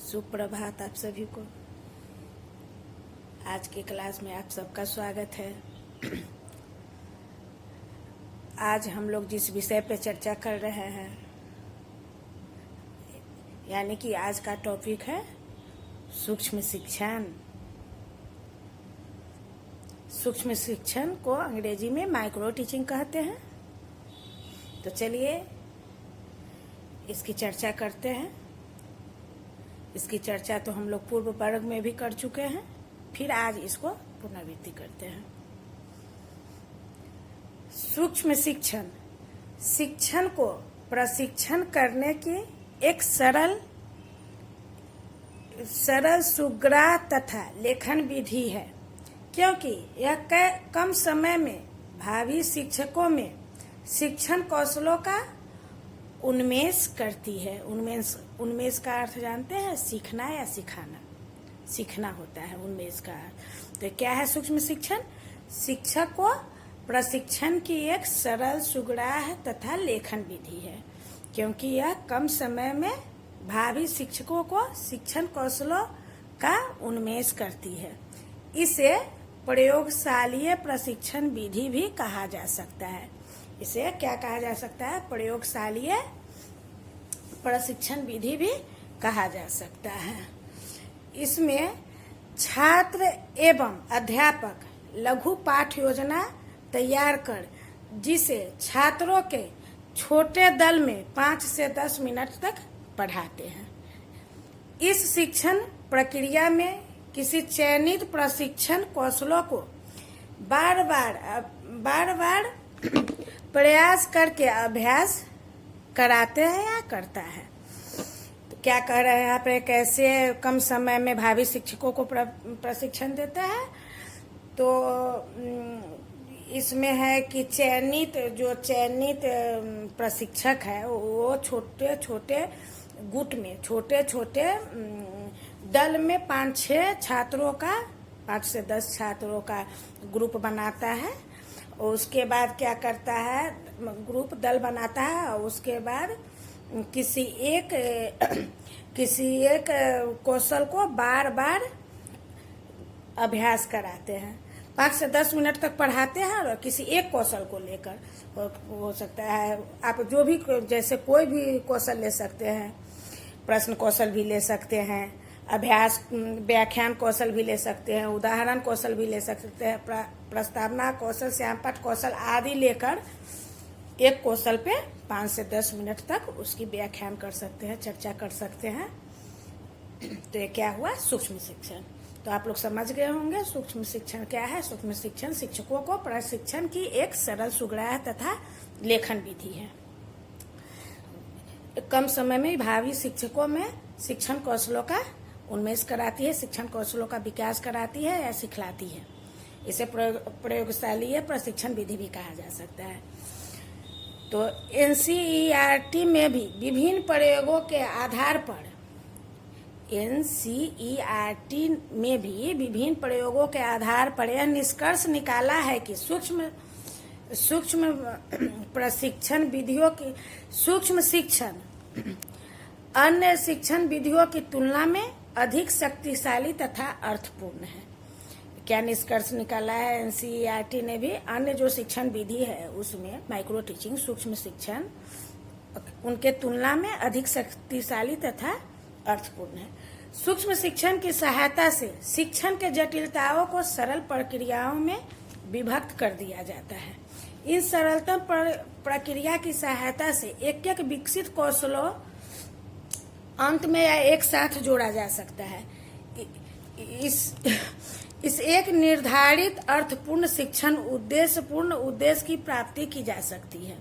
सुप्रभात आप सभी को। आज की क्लास में आप सबका स्वागत है। आज हम लोग जिस विषय पे चर्चा कर रहे हैं यानी कि आज का टॉपिक है सूक्ष्म शिक्षण। सूक्ष्म शिक्षण को अंग्रेजी में माइक्रो टीचिंग कहते हैं। तो चलिए इसकी चर्चा करते हैं। इसकी चर्चा तो हम लोग पूर्व वर्ग में भी कर चुके हैं, फिर आज इसको पुनरावृत्ति करते हैं। सूक्ष्म शिक्षण शिक्षण को प्रशिक्षण करने की एक सरल सुग्राह तथा लेखन विधि है, क्योंकि यह कम समय में भावी शिक्षकों में शिक्षण कौशलों का उन्मेष करती है। उन्मेष का अर्थ जानते हैं? सीखना या सिखाना। सीखना होता है उन्मेष का अर्थ। तो क्या है सूक्ष्म शिक्षण? शिक्षक को प्रशिक्षण की एक सरल सुग्राह तथा लेखन विधि है, क्योंकि यह कम समय में भावी शिक्षकों को शिक्षण कौशलों का उन्मेष करती है। इसे प्रयोगशालीय प्रशिक्षण विधि भी कहा जा सकता है। इसे क्या कहा जा सकता है? प्रयोगशालीय प्रशिक्षण विधि भी कहा जा सकता है। इसमें छात्र एवं अध्यापक लघु पाठ योजना तैयार कर जिसे छात्रों के छोटे दल में 5 से 10 मिनट तक पढ़ाते हैं। इस शिक्षण प्रक्रिया में किसी चयनित प्रशिक्षण कौशलों को बार बार प्रयास करके अभ्यास कराते हैं या करता है। तो क्या कह रहे हैं यहाँ पे? कैसे कम समय में भावी शिक्षकों को प्रशिक्षण देता है? तो इसमें है कि चयनित प्रशिक्षक है वो छोटे छोटे गुट में, छोटे छोटे दल में 5-6 छात्रों का, 5 से 10 छात्रों का ग्रुप बनाता है। और उसके बाद क्या करता है? ग्रुप दल बनाता है और उसके बाद किसी एक कौशल को बार बार अभ्यास कराते हैं। 5 से 10 मिनट तक पढ़ाते हैं और किसी एक कौशल को लेकर हो सकता है। आप जो भी, जैसे कोई भी कौशल ले सकते हैं, प्रश्न कौशल भी ले सकते हैं, अभ्यास व्याख्यान कौशल भी ले सकते हैं, उदाहरण कौशल भी ले सकते हैं, प्रस्तावना कौशल, श्यामपट्ट कौशल आदि लेकर एक कौशल पे 5 से 10 मिनट तक उसकी व्याख्यान कर सकते हैं, चर्चा कर सकते हैं। तो ये क्या हुआ? सूक्ष्म शिक्षण। तो आप लोग समझ गए होंगे सूक्ष्म शिक्षण क्या है। सूक्ष्म शिक्षण शिक्षकों को प्रशिक्षण की एक सरल सुग्राह तथा लेखन विधि है। कम समय में भावी शिक्षकों में शिक्षण कौशलों का उन्मेष कराती है, शिक्षण कौशलों का विकास कराती है या सिखलाती है। इसे प्रयोगशालीय प्रशिक्षण विधि भी कहा जा सकता है। तो NCERT में भी विभिन्न प्रयोगों के आधार पर यह निष्कर्ष निकाला है कि सूक्ष्म प्रशिक्षण विधियों की सूक्ष्म शिक्षण अन्य शिक्षण विधियों की तुलना में अधिक शक्तिशाली तथा अर्थपूर्ण है। क्या निष्कर्ष निकाला है NCERT ने भी? अन्य जो शिक्षण विधि है उसमें माइक्रो टीचिंग, सूक्ष्म शिक्षण उनके तुलना में अधिक शक्तिशाली तथा अर्थपूर्ण है। सूक्ष्म शिक्षण की सहायता से शिक्षण के जटिलताओं को सरल प्रक्रियाओं में विभक्त कर दिया जाता है। इन सरलतम प्रक्रिया की सहायता से एक विकसित कौशलों अंत में या एक साथ जोड़ा जा सकता है। इस एक निर्धारित अर्थपूर्ण शिक्षण उद्देश्य की प्राप्ति की जा सकती है।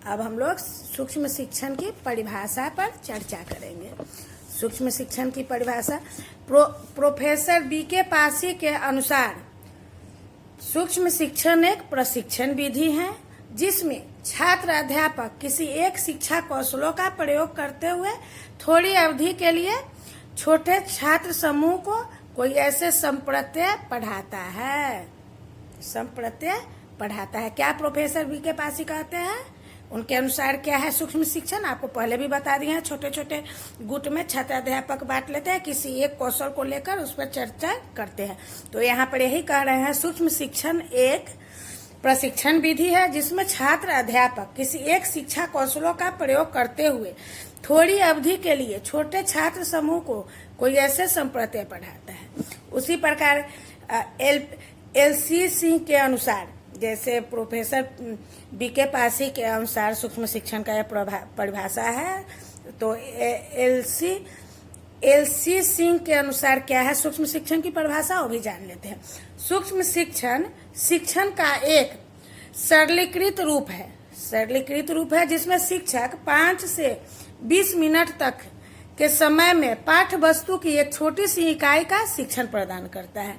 अब हम लोग सूक्ष्म शिक्षण की परिभाषा पर चर्चा करेंगे। सूक्ष्म शिक्षण की परिभाषा प्रोफेसर BK पासी के अनुसार सूक्ष्म शिक्षण एक प्रशिक्षण विधि है जिसमें छात्र अध्यापक किसी एक शिक्षा कौशलों का प्रयोग करते हुए थोड़ी अवधि के लिए छोटे छात्र समूह को कोई ऐसे संप्रत्यय पढ़ाता है। क्या प्रोफेसर BK पासी कहते हैं? उनके अनुसार क्या है सूक्ष्म शिक्षण, आपको पहले भी बता दिए हैं। छोटे छोटे गुट में छात्र अध्यापक बांट लेते हैं, किसी एक कौशल को लेकर उस पर चर्चा करते हैं। तो यहाँ पर यही कह रहे हैं, सूक्ष्म शिक्षण एक प्रशिक्षण विधि है जिसमें छात्र अध्यापक किसी एक शिक्षा कौशलों का प्रयोग करते हुए थोड़ी अवधि के लिए छोटे छात्र समूह को कोई ऐसे संप्रदाय पढ़ाता है। उसी प्रकार एलसी सिंह के अनुसार, जैसे प्रोफेसर बीके पासी के अनुसार सूक्ष्म शिक्षण का यह परिभाषा है। तो एलसी सिंह के अनुसार क्या है सूक्ष्म शिक्षण की परिभाषा, वो भी जान लेते हैं। सूक्ष्म शिक्षण शिक्षण का एक सरलीकृत रूप है, सरलीकृत रूप है जिसमें शिक्षक 5 से 20 मिनट तक के समय में पाठ्य वस्तु की एक छोटी सी इकाई का शिक्षण प्रदान करता है।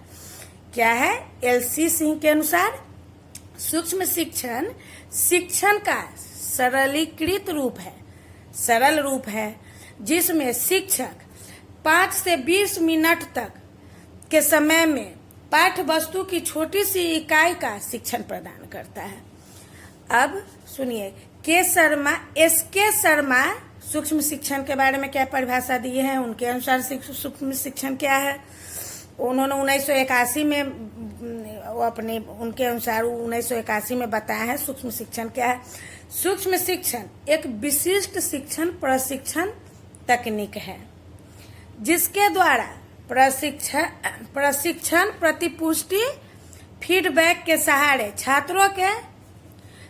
क्या है? एलसी सिंह के अनुसार सूक्ष्म शिक्षण शिक्षण का सरलीकृत रूप है, सरल रूप है जिसमें शिक्षक 5 से 20 मिनट तक के समय में पाठ्य वस्तु की छोटी सी इकाई का शिक्षण प्रदान करता है। अब सुनिए, एसके शर्मा सूक्ष्म शिक्षण के बारे में क्या परिभाषा दिए हैं, उनके अनुसार सूक्ष्म शिक्षण क्या है। उन्होंने 1981 में उनके अनुसार 1981 में बताया है सूक्ष्म शिक्षण क्या है। सूक्ष्म शिक्षण एक विशिष्ट शिक्षण प्रशिक्षण तकनीक है जिसके द्वारा प्रशिक्षण प्रतिपुष्टि फीडबैक के सहारे छात्रों के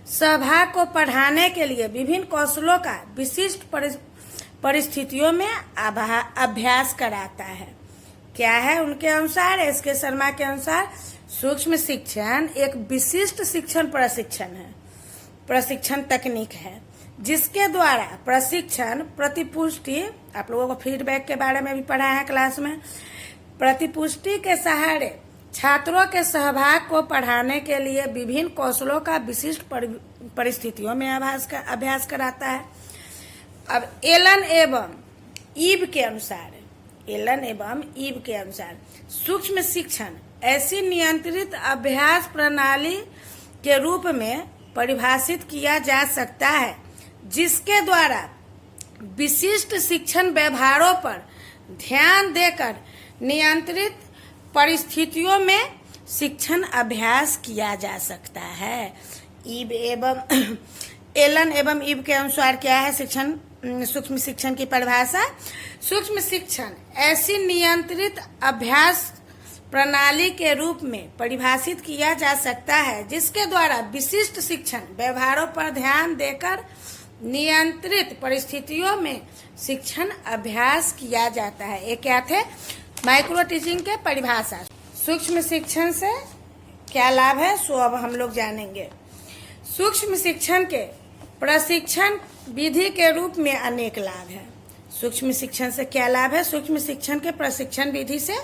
सहभाग को बढ़ाने के लिए विभिन्न कौशलों का विशिष्ट परिस्थितियों में अभ्यास कराता है। क्या है उनके अनुसार, एसके शर्मा के अनुसार सूक्ष्म शिक्षण एक विशिष्ट शिक्षण प्रशिक्षण तकनीक है जिसके द्वारा प्रशिक्षण प्रतिपुष्टि, आप लोगों को फीडबैक के बारे में भी पढ़ा है क्लास में, प्रतिपुष्टि के सहारे छात्रों के सहभाग को बढ़ाने के लिए विभिन्न कौशलों का विशिष्ट परिस्थितियों में अभ्यास कराता है। अब एलन एवं ईब के अनुसार सूक्ष्म शिक्षण ऐसी नियंत्रित अभ्यास प्रणाली के रूप में परिभाषित किया जा सकता है जिसके द्वारा विशिष्ट शिक्षण व्यवहारों पर ध्यान देकर नियंत्रित परिस्थितियों में शिक्षण अभ्यास किया जा सकता है। एलन एवं ईब के अनुसार क्या है सूक्ष्म शिक्षण की परिभाषा, सूक्ष्म शिक्षण ऐसी नियंत्रित अभ्यास प्रणाली के रूप में परिभाषित किया जा सकता है जिसके द्वारा विशिष्ट शिक्षण व्यवहारों पर ध्यान देकर नियंत्रित परिस्थितियों में शिक्षण अभ्यास किया जाता है। ये क्या थे? माइक्रो टीचिंग के परिभाषा। सूक्ष्म शिक्षण से क्या लाभ है सो अब हम लोग जानेंगे। सूक्ष्म शिक्षण के प्रशिक्षण विधि के रूप में अनेक लाभ है। सूक्ष्म शिक्षण से क्या लाभ है? सूक्ष्म शिक्षण के प्रशिक्षण विधि से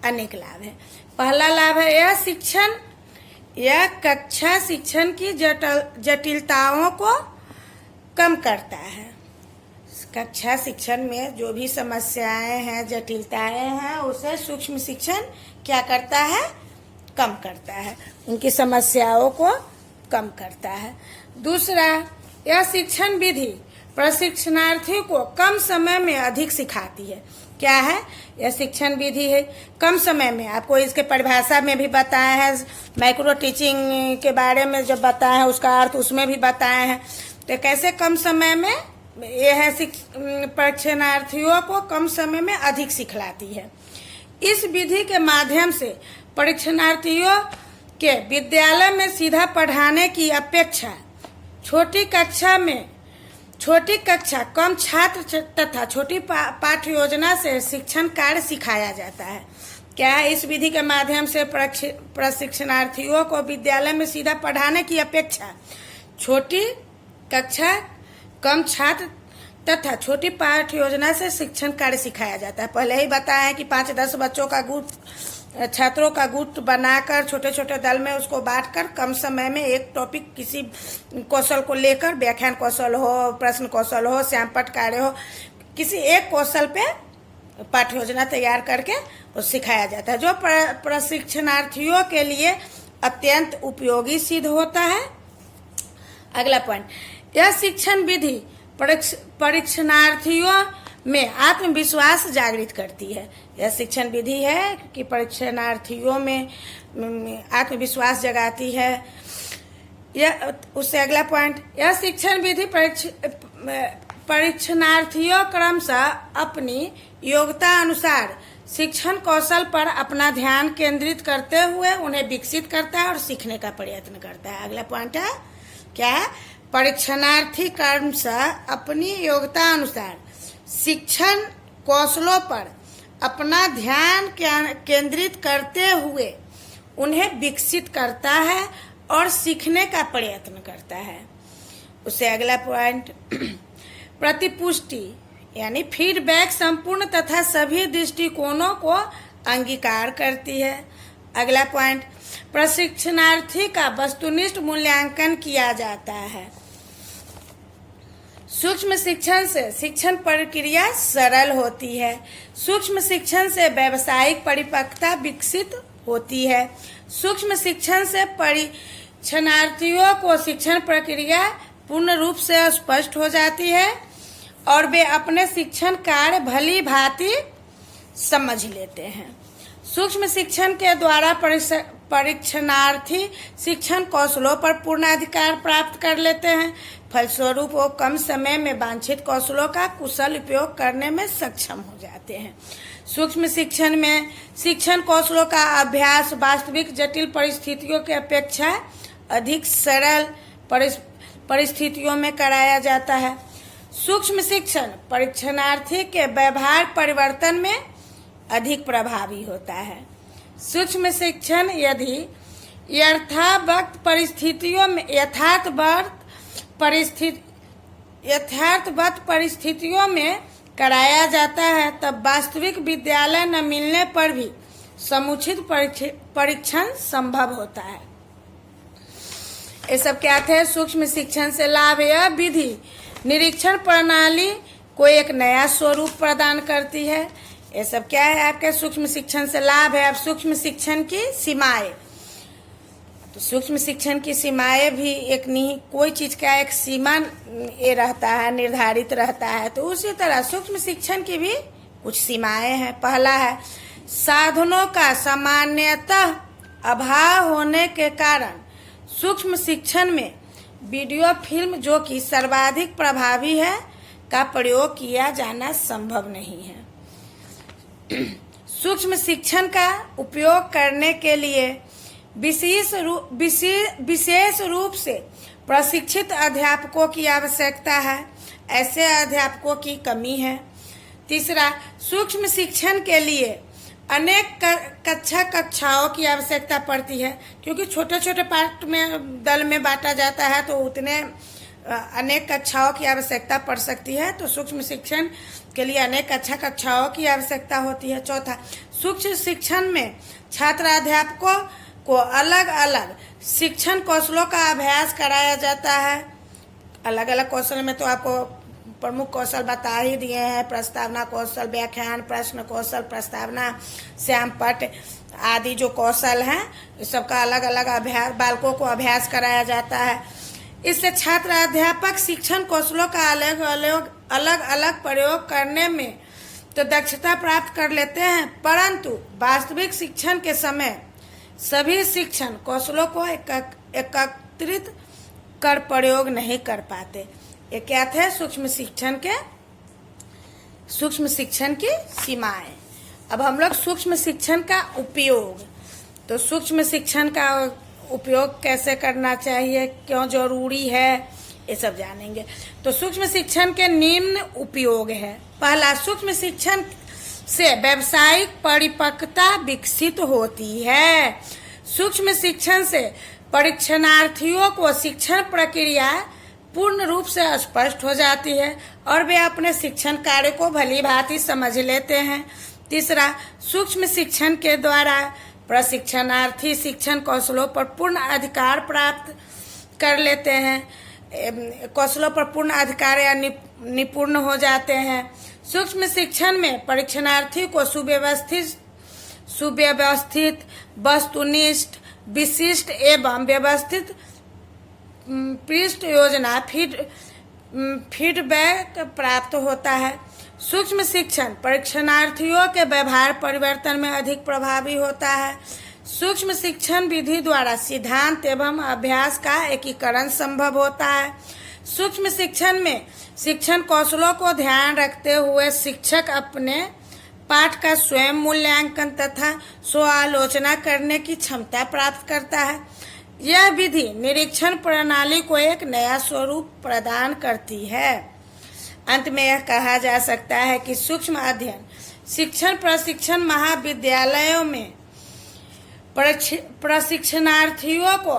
अनेक लाभ है। पहला लाभ है यह कक्षा शिक्षण की जटिलताओं को कम करता है। कक्षा शिक्षण में जो भी समस्याएं हैं, जटिलताएं हैं, उसे सूक्ष्म शिक्षण क्या करता है? कम करता है, उनकी समस्याओं को कम करता है। दूसरा, यह शिक्षण विधि प्रशिक्षणार्थी को कम समय में अधिक सिखाती है। क्या है? यह शिक्षण विधि है कम समय में, आपको इसके परिभाषा में भी बताया है, माइक्रो टीचिंग के बारे में जब बताया है उसका अर्थ उसमें भी बताया है। तो कैसे कम समय में यह है परीक्षणार्थियों को कम समय में अधिक सिखलाती है। इस विधि के माध्यम से परीक्षणार्थियों के विद्यालय में सीधा पढ़ाने की अपेक्षा छोटी कक्षा कम छात्र तथा छोटी पाठ्य योजना से शिक्षण कार्य सिखाया जाता है। क्या है? इस विधि के माध्यम से प्रशिक्षणार्थियों को विद्यालय में सीधा पढ़ाने की अपेक्षा छोटी कक्षा कम छात्र तथा छोटी पाठ्य योजना से शिक्षण कार्य सिखाया जाता है। पहले ही बताया है कि 5-10 बच्चों का छात्रों का गुट बनाकर छोटे छोटे दल में उसको बांटकर कम समय में एक टॉपिक किसी कौशल को लेकर, व्याख्यान कौशल हो, प्रश्न कौशल हो, श्यामपट्ट कार्य हो, किसी एक कौशल पे पाठ्य योजना तैयार करके वो सिखाया जाता है जो प्रशिक्षणार्थियों के लिए अत्यंत उपयोगी सिद्ध होता है। अगला पॉइंट, यह शिक्षण विधि परीक्षणार्थियों में आत्मविश्वास जागृत करती है। यह शिक्षण विधि है कि परीक्षणार्थियों में आत्मविश्वास जगाती है। यह उससे अगला पॉइंट, यह शिक्षण विधि परीक्षणार्थियों क्रमशः अपनी योग्यता अनुसार शिक्षण कौशल पर अपना ध्यान केंद्रित करते हुए उन्हें विकसित करता है और सीखने का प्रयत्न करता है। अगला पॉइंट है क्या है, परीक्षणार्थी क्रमशः अपनी योग्यता अनुसार शिक्षण कौशलों पर अपना ध्यान केंद्रित करते हुए उन्हें विकसित करता है और सीखने का प्रयत्न करता है। उससे अगला पॉइंट, प्रतिपुष्टि यानी फीडबैक संपूर्ण तथा सभी दृष्टिकोणों को अंगीकार करती है। अगला पॉइंट, प्रशिक्षणार्थी का वस्तुनिष्ठ मूल्यांकन किया जाता है। सूक्ष्म शिक्षण से शिक्षण प्रक्रिया सरल होती है। सूक्ष्म शिक्षण से व्यावसायिक परिपक्वता विकसित होती है। सूक्ष्म शिक्षण से परीक्षणार्थियों को शिक्षण प्रक्रिया पूर्ण रूप से स्पष्ट हो जाती है और वे अपने शिक्षण कार्य भली भांति समझ लेते हैं। सूक्ष्म शिक्षण के द्वारा परीक्षणार्थी शिक्षण कौशलों पर पूर्ण अधिकार प्राप्त कर लेते हैं। फलस्वरूप वो कम समय में वांछित कौशलों का कुशल उपयोग करने में सक्षम हो जाते हैं। सूक्ष्म शिक्षण में शिक्षण कौशलों का अभ्यास वास्तविक जटिल परिस्थितियों की अपेक्षा अधिक सरल परिस्थितियों में कराया जाता है। सूक्ष्म शिक्षण परीक्षणार्थी के व्यवहार परिवर्तन में अधिक प्रभावी होता है। सूक्ष्म शिक्षण यदि यथावत परिस्थितियों में कराया जाता है तब वास्तविक विद्यालय न मिलने पर भी समुचित परीक्षण संभव होता है। ये सब क्या थे, सूक्ष्म शिक्षण से लाभ। यह विधि निरीक्षण प्रणाली को एक नया स्वरूप प्रदान करती है। ये सब क्या है, आपके सूक्ष्म शिक्षण से लाभ है। अब सूक्ष्म शिक्षण की सीमाएं, तो सूक्ष्म शिक्षण की सीमाएं भी एक नहीं, कोई चीज का एक सीमा ये रहता है, निर्धारित रहता है, तो उसी तरह सूक्ष्म शिक्षण की भी कुछ सीमाएं हैं। पहला है, साधनों का सामान्यतः अभाव होने के कारण सूक्ष्म शिक्षण में वीडियो फिल्म, जो कि सर्वाधिक प्रभावी है, का प्रयोग किया जाना संभव नहीं है। सूक्ष्म शिक्षण का उपयोग करने के लिए विशेष रूप से प्रशिक्षित अध्यापकों की आवश्यकता है। ऐसे अध्यापकों की कमी है। तीसरा, सूक्ष्म शिक्षण के लिए अनेक कक्षाओं की आवश्यकता पड़ती है, क्योंकि छोटे छोटे पार्ट में दल में बांटा जाता है, तो उतने अनेक कक्षाओं की आवश्यकता पड़ सकती है। तो सूक्ष्म शिक्षण के लिए अनेक कक्षाओं की आवश्यकता होती है। चौथा, सूक्ष्म शिक्षण में छात्र अध्यापकों को अलग अलग शिक्षण कौशलों का अभ्यास कराया जाता है। अलग अलग कौशल में तो आपको प्रमुख कौशल बता ही दिए हैं, प्रस्तावना कौशल, व्याख्यान, प्रश्न कौशल, प्रस्तावना, श्यामपट आदि जो कौशल हैं, इस सबका अलग अलग अभ्यास बालकों को अभ्यास कराया जाता है। इससे छात्र अध्यापक शिक्षण कौशलों का अलग अलग प्रयोग करने में तो दक्षता प्राप्त कर लेते हैं, परंतु वास्तविक शिक्षण के समय सभी शिक्षण कौशलों को एकत्रित कर प्रयोग नहीं कर पाते। ये क्या थे, सूक्ष्म शिक्षण की सीमाएं। अब हम लोग सूक्ष्म शिक्षण का उपयोग, तो सूक्ष्म शिक्षण का उपयोग कैसे करना चाहिए, क्यों जरूरी है, ये सब जानेंगे। तो सूक्ष्म शिक्षण के निम्न उपयोग है। पहला, सूक्ष्म शिक्षण से व्यावसायिक परिपक्वता विकसित होती है। सूक्ष्म शिक्षण से परीक्षणार्थियों को शिक्षण प्रक्रिया पूर्ण रूप से स्पष्ट हो जाती है और वे अपने शिक्षण कार्य को भली भांति समझ लेते हैं। तीसरा, सूक्ष्म शिक्षण के द्वारा प्रशिक्षणार्थी शिक्षण कौशलों पर पूर्ण अधिकार प्राप्त कर लेते हैं, कौशलों पर पूर्ण अधिकार या निपुण हो जाते हैं। सूक्ष्म शिक्षण में परीक्षणार्थी को सुव्यवस्थित, वस्तुनिष्ठ, विशिष्ट एवं व्यवस्थित पृष्ठ योजना फीडबैक प्राप्त होता है। सूक्ष्म शिक्षण परीक्षणार्थियों के व्यवहार परिवर्तन में अधिक प्रभावी होता है। सूक्ष्म शिक्षण विधि द्वारा सिद्धांत एवं अभ्यास का एकीकरण संभव होता है। सूक्ष्म शिक्षण में शिक्षण कौशलों को ध्यान रखते हुए शिक्षक अपने पाठ का स्वयं मूल्यांकन तथा स्व आलोचना करने की क्षमता प्राप्त करता है। यह विधि निरीक्षण प्रणाली को एक नया स्वरूप प्रदान करती है। अंत में यह कहा जा सकता है कि सूक्ष्म अध्ययन शिक्षण प्रशिक्षण महाविद्यालयों में प्रशिक्षणार्थियों को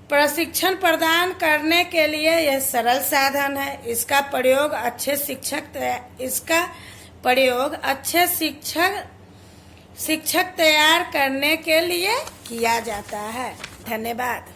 प्रशिक्षण प्रदान करने के लिए यह सरल साधन है। इसका प्रयोग अच्छे शिक्षक तैयार करने के लिए किया जाता है। धन्यवाद।